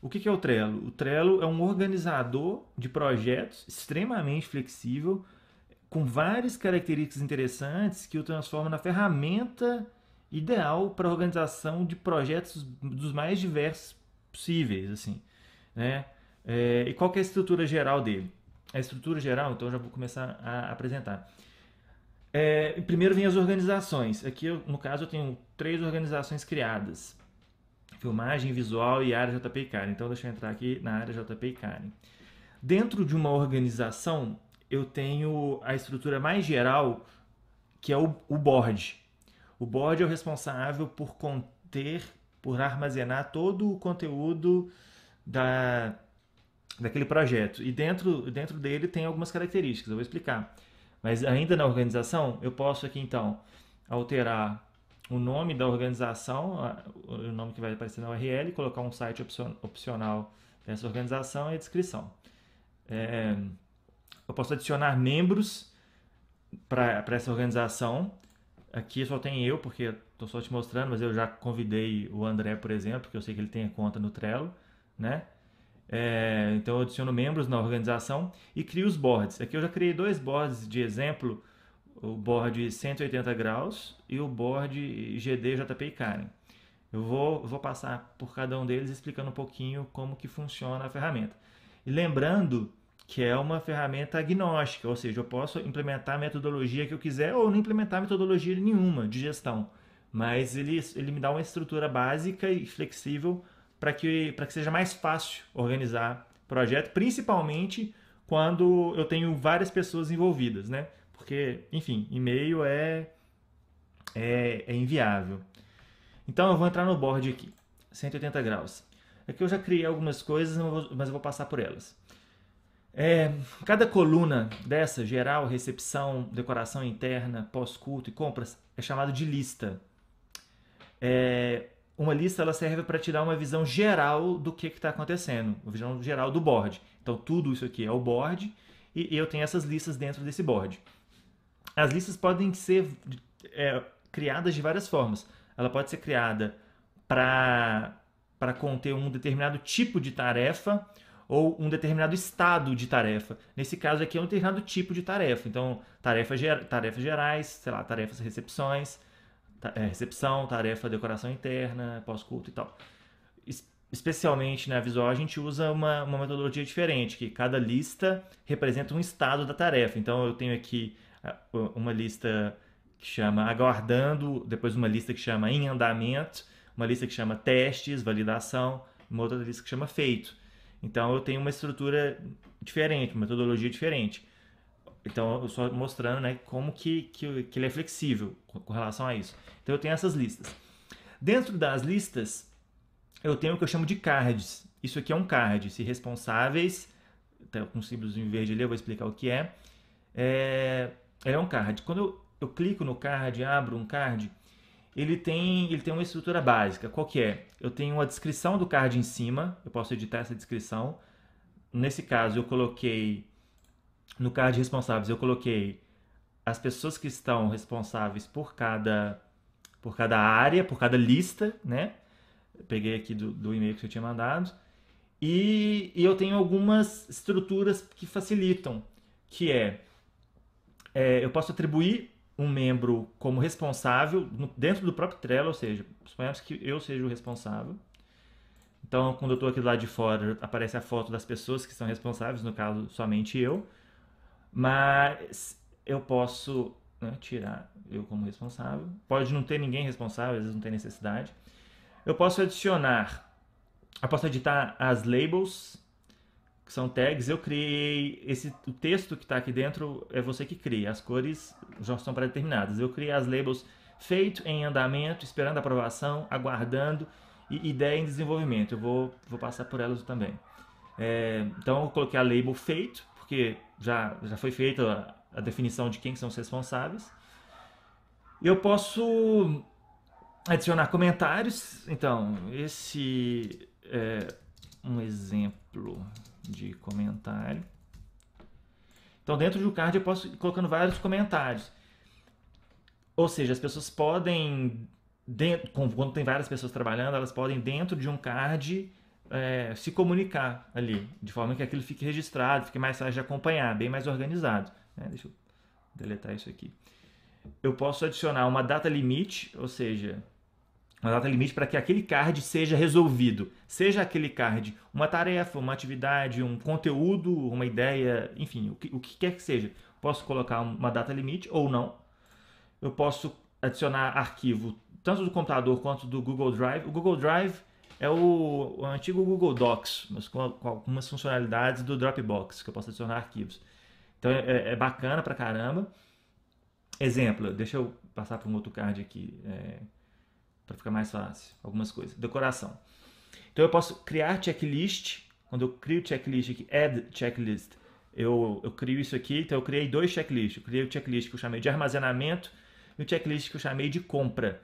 O que é o Trello? O Trello é um organizador de projetos extremamente flexível, com várias características interessantes que o transforma na ferramenta ideal para a organização de projetos dos mais diversos possíveis, assim, né? E qual que é a estrutura geral dele? A estrutura geral, então eu já vou começar a apresentar. Primeiro vem as organizações. Aqui, no caso, eu tenho 3 organizações criadas: filmagem, visual e área JP e Karen. Então, deixa eu entrar aqui na área JP e Karen. Dentro de uma organização, eu tenho a estrutura mais geral, que é o board. O board é o responsável por conter, por armazenar todo o conteúdo da, daquele projeto. E dentro dele tem algumas características, eu vou explicar. Mas ainda na organização, eu posso aqui então alterar o nome da organização, o nome que vai aparecer na URL, colocar um site opcional dessa organização e a descrição. Eu posso adicionar membros para essa organização. Aqui só tem eu, porque estou só te mostrando, mas eu já convidei o André, por exemplo, porque eu sei que ele tem conta no Trello, né? Então eu adiciono membros na organização e crio os boards. Aqui eu já criei 2 boards de exemplo, o board 180 graus e o board GD, JP e Karen. Eu vou passar por cada um deles explicando um pouquinho como que funciona a ferramenta. E lembrando que é uma ferramenta agnóstica, ou seja, eu posso implementar a metodologia que eu quiser ou não implementar metodologia nenhuma de gestão, mas ele me dá uma estrutura básica e flexível para que seja mais fácil organizar projeto, principalmente quando eu tenho várias pessoas envolvidas, né? Porque, enfim, e-mail é inviável. Então eu vou entrar no board aqui, 180 graus. Aqui eu já criei algumas coisas, mas eu vou passar por elas. Cada coluna dessa, geral, recepção, decoração interna, pós-culto e compras, é chamado de lista. Uma lista ela serve para te dar uma visão geral do que está acontecendo, uma visão geral do board. Então tudo isso aqui é o board e eu tenho essas listas dentro desse board. As listas podem ser criadas de várias formas. Ela pode ser criada para conter um determinado tipo de tarefa ou um determinado estado de tarefa. Nesse caso aqui é um determinado tipo de tarefa. Então, tarefas gerais, sei lá, tarefas recepções, recepção, tarefa decoração interna, pós-culto e tal. Especialmente na visual, a gente usa uma metodologia diferente, que cada lista representa um estado da tarefa. Então, eu tenho aqui uma lista que chama aguardando, depois uma lista que chama em andamento, uma lista que chama testes, validação, uma outra lista que chama feito. Então eu tenho uma estrutura diferente, uma metodologia diferente. Então eu só mostrando, né, como que ele é flexível com relação a isso. Então eu tenho essas listas. Dentro das listas, eu tenho o que eu chamo de cards. Isso aqui é um card, se responsáveis, tá com um símbolozinho verde ali, eu vou explicar o que é. Ele é um card. Quando eu clico no card, abro um card, ele tem uma estrutura básica. Qual que é? Eu tenho uma descrição do card em cima, eu posso editar essa descrição. Nesse caso, eu coloquei, no card responsáveis, eu coloquei as pessoas que estão responsáveis por cada área, por cada lista, né? Eu peguei aqui do e-mail que você tinha mandado. E eu tenho algumas estruturas que facilitam, que eu posso atribuir um membro como responsável dentro do próprio Trello, ou seja, suponhamos que eu seja o responsável. Então, quando eu estou aqui do lado de fora, aparece a foto das pessoas que são responsáveis, no caso, somente eu. Mas eu posso, né, tirar eu como responsável. Pode não ter ninguém responsável, às vezes não tem necessidade. Eu posso editar as labels, que são tags. Eu criei o texto que está aqui dentro é você que cria, as cores já estão pré-determinadas. Eu criei as labels feito, em andamento, esperando a aprovação, aguardando e ideia em desenvolvimento. Eu vou passar por elas também. Então eu coloquei a label feito, porque já foi feita a definição de quem são os responsáveis. Eu posso adicionar comentários. Então esse é um exemplo de comentário. Então, dentro do card eu posso ir colocando vários comentários. Ou seja, as pessoas podem, quando tem várias pessoas trabalhando, elas podem, dentro de um card, se comunicar ali, de forma que aquilo fique registrado, fique mais fácil de acompanhar, bem mais organizado. Né? Deixa eu deletar isso aqui. Eu posso adicionar uma data limite, ou seja, uma data limite para que aquele card seja resolvido. Seja aquele card uma tarefa, uma atividade, um conteúdo, uma ideia, enfim, o que quer que seja. Posso colocar uma data limite ou não. Eu posso adicionar arquivo tanto do computador quanto do Google Drive. O Google Drive é o antigo Google Docs, mas com algumas funcionalidades do Dropbox, que eu posso adicionar arquivos. Então é bacana pra caramba. Exemplo, deixa eu passar para um outro card aqui, para ficar mais fácil. Algumas coisas. Decoração. Então eu posso criar checklist. Quando eu crio checklist aqui, add checklist, eu crio isso aqui. Então eu criei 2 checklists. Eu criei o checklist que eu chamei de armazenamento e o checklist que eu chamei de compra.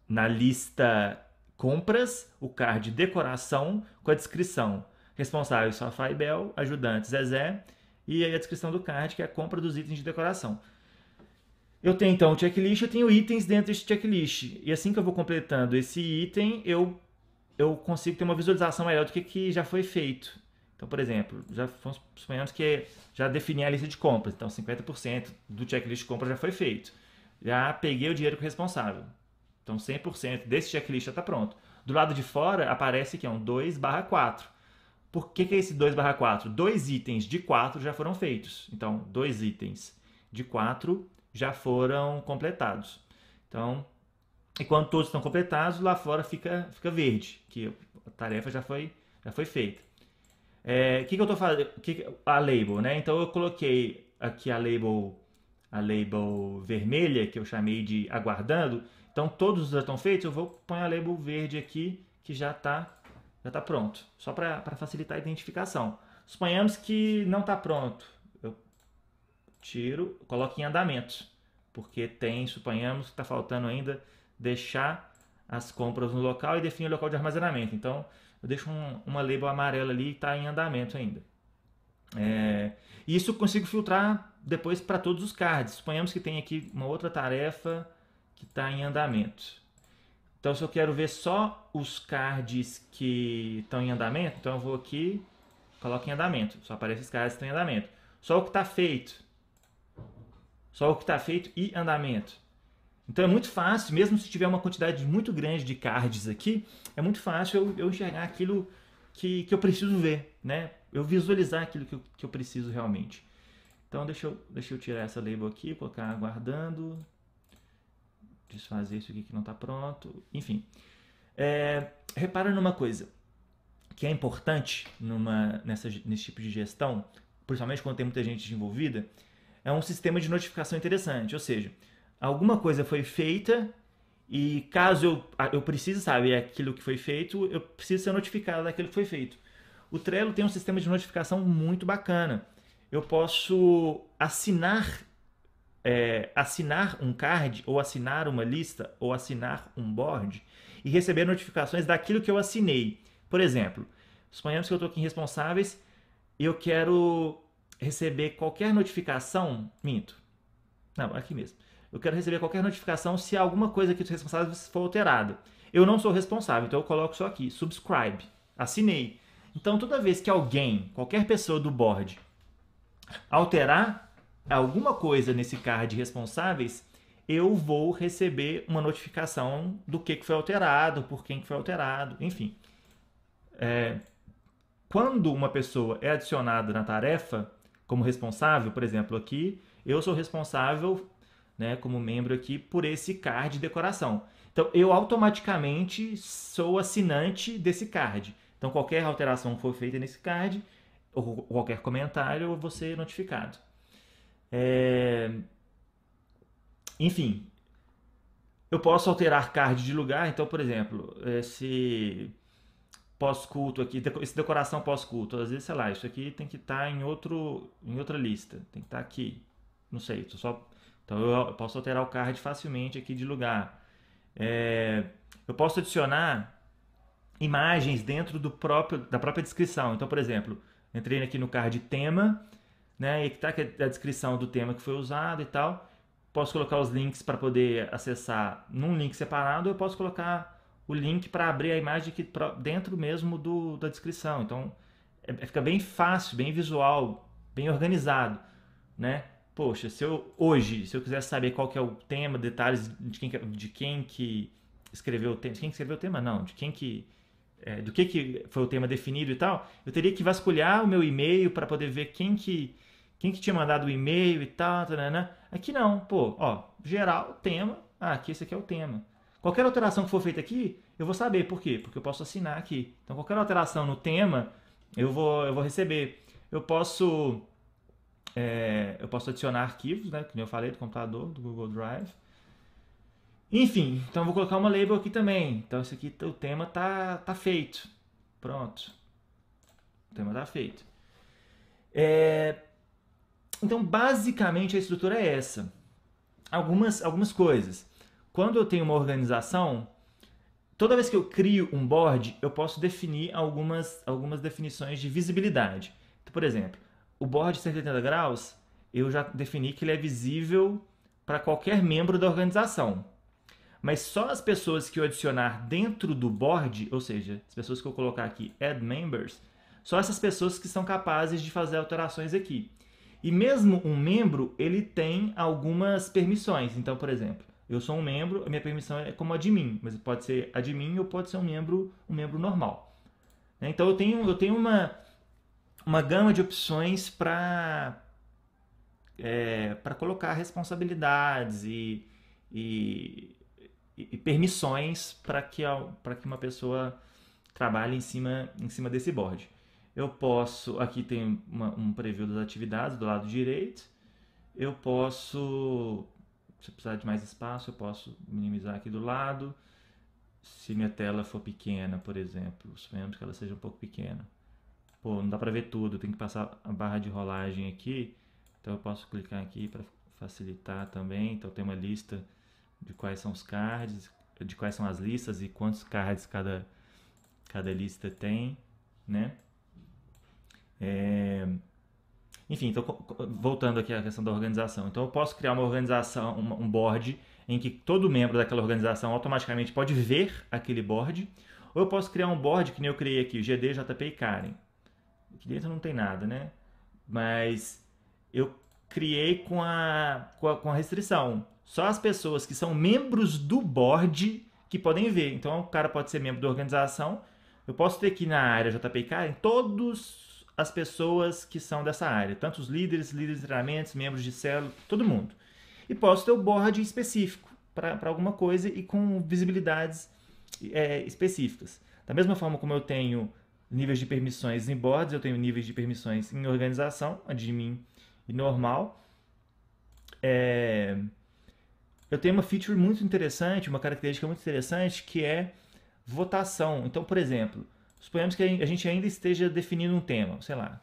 Na lista compras, o card decoração com a descrição. Responsável Sofá e Bel, ajudante Zezé, e aí a descrição do card, que é a compra dos itens de decoração. Eu tenho então o checklist, eu tenho itens dentro desse checklist. E assim que eu vou completando esse item, eu consigo ter uma visualização melhor do que já foi feito. Então, por exemplo, suponhamos que já defini a lista de compras. Então, 50% do checklist de compra já foi feito. Já peguei o dinheiro com o responsável. Então, 100% desse checklist já está pronto. Do lado de fora, aparece que é um 2/4. Por que é esse 2/4? 2 itens de 4 já foram feitos. Então, 2 itens de 4 já foram completados. Então, e quando todos estão completados, lá fora fica verde, que a tarefa já foi feita. O que eu estou fazendo? A label, né? Então eu coloquei aqui a label vermelha, que eu chamei de aguardando. Então todos já estão feitos, eu vou pôr a label verde aqui, que já está pronto. Só para facilitar a identificação. Suponhamos que não está pronto. Eu tiro, coloco em andamento. Porque suponhamos que está faltando ainda deixar as compras no local e definir o local de armazenamento. Então eu deixo uma label amarela ali e está em andamento ainda. E isso eu consigo filtrar depois para todos os cards. Suponhamos que tem aqui uma outra tarefa que está em andamento. Então, se eu quero ver só os cards que estão em andamento, então eu vou aqui, coloco em andamento. Só aparece os cards que estão em andamento. Só o que está feito. Só o que está feito e andamento. Então é muito fácil, mesmo se tiver uma quantidade muito grande de cards aqui, é muito fácil eu enxergar aquilo que eu preciso ver, né? Eu visualizar aquilo que eu preciso realmente. Então deixa eu tirar essa label aqui, colocar aguardando, desfazer isso aqui que não está pronto, enfim. Repara numa coisa que é importante nesse tipo de gestão, principalmente quando tem muita gente envolvida, é um sistema de notificação interessante, ou seja, alguma coisa foi feita e caso eu precise saber aquilo que foi feito, eu preciso ser notificado daquilo que foi feito. O Trello tem um sistema de notificação muito bacana. Eu posso assinar um card, ou assinar uma lista, ou assinar um board e receber notificações daquilo que eu assinei. Por exemplo, suponhamos que eu estou aqui em responsáveis e eu quero receber qualquer notificação. Não, aqui mesmo. Eu quero receber qualquer notificação se alguma coisa aqui dos responsáveis for alterada. Eu não sou responsável, então eu coloco só aqui, subscribe, assinei. Então toda vez que qualquer pessoa do board, alterar alguma coisa nesse card de responsáveis, eu vou receber uma notificação do que foi alterado, por quem que foi alterado, enfim. Quando uma pessoa é adicionada na tarefa como responsável, por exemplo, aqui, eu sou responsável, né, como membro aqui, por esse card de decoração. Então, eu automaticamente sou assinante desse card. Então, qualquer alteração que for feita nesse card, ou qualquer comentário, eu vou ser notificado. Enfim, eu posso alterar card de lugar. Então, por exemplo, esse pós-culto aqui, esse decoração pós-culto, às vezes, sei lá, isso aqui tem que estar em outra lista, tem que estar aqui, não sei, então eu posso alterar o card facilmente aqui de lugar. Eu posso adicionar imagens dentro da própria descrição. Então, por exemplo, entrei aqui no card tema, né, e aqui está a descrição do tema que foi usado e tal. Posso colocar os links para poder acessar num link separado, eu posso colocar o link para abrir a imagem aqui dentro mesmo da descrição. Então, fica bem fácil, bem visual, bem organizado, né? Poxa, se eu quiser saber qual que é o tema, detalhes de quem que escreveu o tema, de quem que escreveu o tema não, de quem que do que foi o tema definido e tal, eu teria que vasculhar o meu e-mail para poder ver quem que tinha mandado o e-mail e tal, né? Aqui não, pô, ó, geral, tema, aqui esse aqui é o tema. Qualquer alteração que for feita aqui, eu vou saber por quê, porque eu posso assinar aqui. Então qualquer alteração no tema, eu vou receber. Eu posso adicionar arquivos, né, que eu falei, do computador, do Google Drive. Enfim, então eu vou colocar uma label aqui também. Então esse aqui, o tema tá feito. Pronto. O tema tá feito. Então, basicamente, a estrutura é essa. Algumas coisas. Quando eu tenho uma organização, toda vez que eu crio um board, eu posso definir algumas definições de visibilidade. Então, por exemplo, o board 180 graus, eu já defini que ele é visível para qualquer membro da organização. Mas só as pessoas que eu adicionar dentro do board, ou seja, as pessoas que eu colocar aqui, add members, só essas pessoas que são capazes de fazer alterações aqui. E mesmo um membro, ele tem algumas permissões. Então, por exemplo, eu sou um membro, a minha permissão é como admin, mas pode ser admin ou pode ser um membro normal. Então eu tenho uma gama de opções para colocar responsabilidades e permissões para que uma pessoa trabalhe em cima desse board. Eu posso, aqui tem um preview das atividades do lado direito. Eu posso, se precisar de mais espaço, eu posso minimizar aqui do lado. Se minha tela for pequena, por exemplo, suponhamos que ela seja um pouco pequena. Pô, não dá para ver tudo, tem que passar a barra de rolagem aqui. Então eu posso clicar aqui para facilitar também. Então tem uma lista de quais são os cards, de quais são as listas e quantos cards cada lista tem, né? Enfim, então, voltando aqui à questão da organização. Então, eu posso criar uma organização, um board, em que todo membro daquela organização automaticamente pode ver aquele board. Ou eu posso criar um board, que nem eu criei aqui, GD, JP e Karen. Aqui dentro não tem nada, né? Mas eu criei com a restrição. Só as pessoas que são membros do board que podem ver. Então, o cara pode ser membro da organização. Eu posso ter aqui na área JP e Karen todos as pessoas que são dessa área, tanto os líderes de treinamentos, membros de célula, todo mundo. E posso ter o board específico para alguma coisa e com visibilidades específicas. Da mesma forma como eu tenho níveis de permissões em boards, eu tenho níveis de permissões em organização, admin e normal. Eu tenho uma feature muito interessante, uma característica muito interessante, que é votação. Então, por exemplo, suponhamos que a gente ainda esteja definindo um tema, sei lá.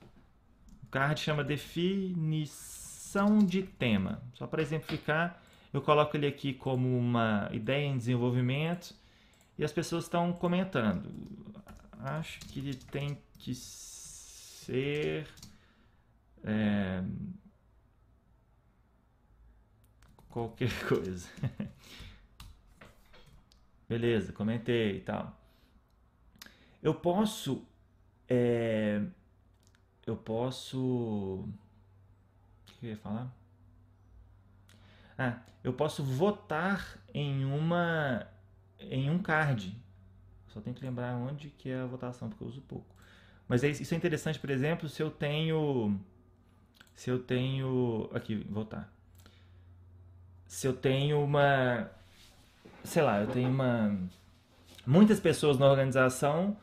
O card chama definição de tema. Só para exemplificar, eu coloco ele aqui como uma ideia em desenvolvimento e as pessoas estão comentando. Acho que ele tem que ser qualquer coisa. Beleza, comentei e tal. Eu posso. O que eu ia falar? Eu posso votar em um card. Só tenho que lembrar onde que é a votação, porque eu uso pouco. Mas isso é interessante, por exemplo, se eu tenho. Aqui, votar. Se eu tenho uma. Sei lá, eu tenho muitas pessoas na organização.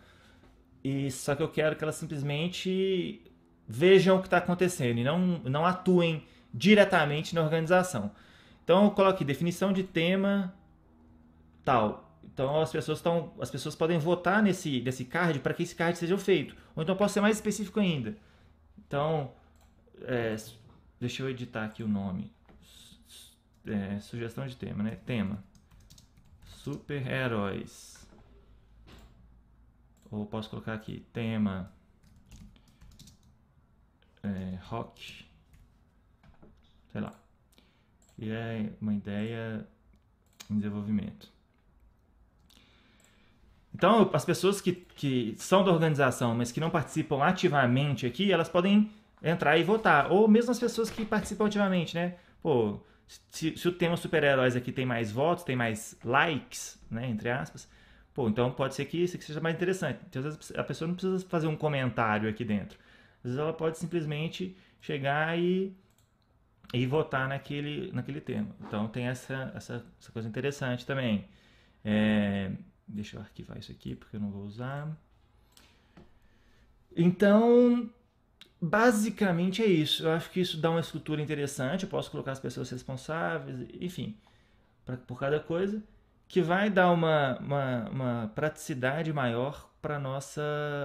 E só que eu quero que elas simplesmente vejam o que está acontecendo e não atuem diretamente na organização. Então eu coloco aqui definição de tema tal. Então as pessoas podem votar nesse card para que esse card seja feito. Ou então eu posso ser mais específico ainda. Então deixa eu editar aqui o nome. Sugestão de tema, né? Tema super-heróis. Ou posso colocar aqui tema rock, sei lá. E é uma ideia em desenvolvimento. Então, as pessoas que são da organização, mas que não participam ativamente aqui, elas podem entrar e votar. Ou mesmo as pessoas que participam ativamente, né? Pô, se o tema super-heróis aqui tem mais votos, tem mais likes, né? Entre aspas, pô, então pode ser que isso aqui seja mais interessante. Então, às vezes a pessoa não precisa fazer um comentário aqui dentro. Às vezes ela pode simplesmente chegar e votar naquele tema. Então tem essa coisa interessante também. Deixa eu arquivar isso aqui porque eu não vou usar. Então, basicamente é isso. Eu acho que isso dá uma estrutura interessante. Eu posso colocar as pessoas responsáveis, enfim, por cada coisa, que vai dar uma praticidade maior para nossa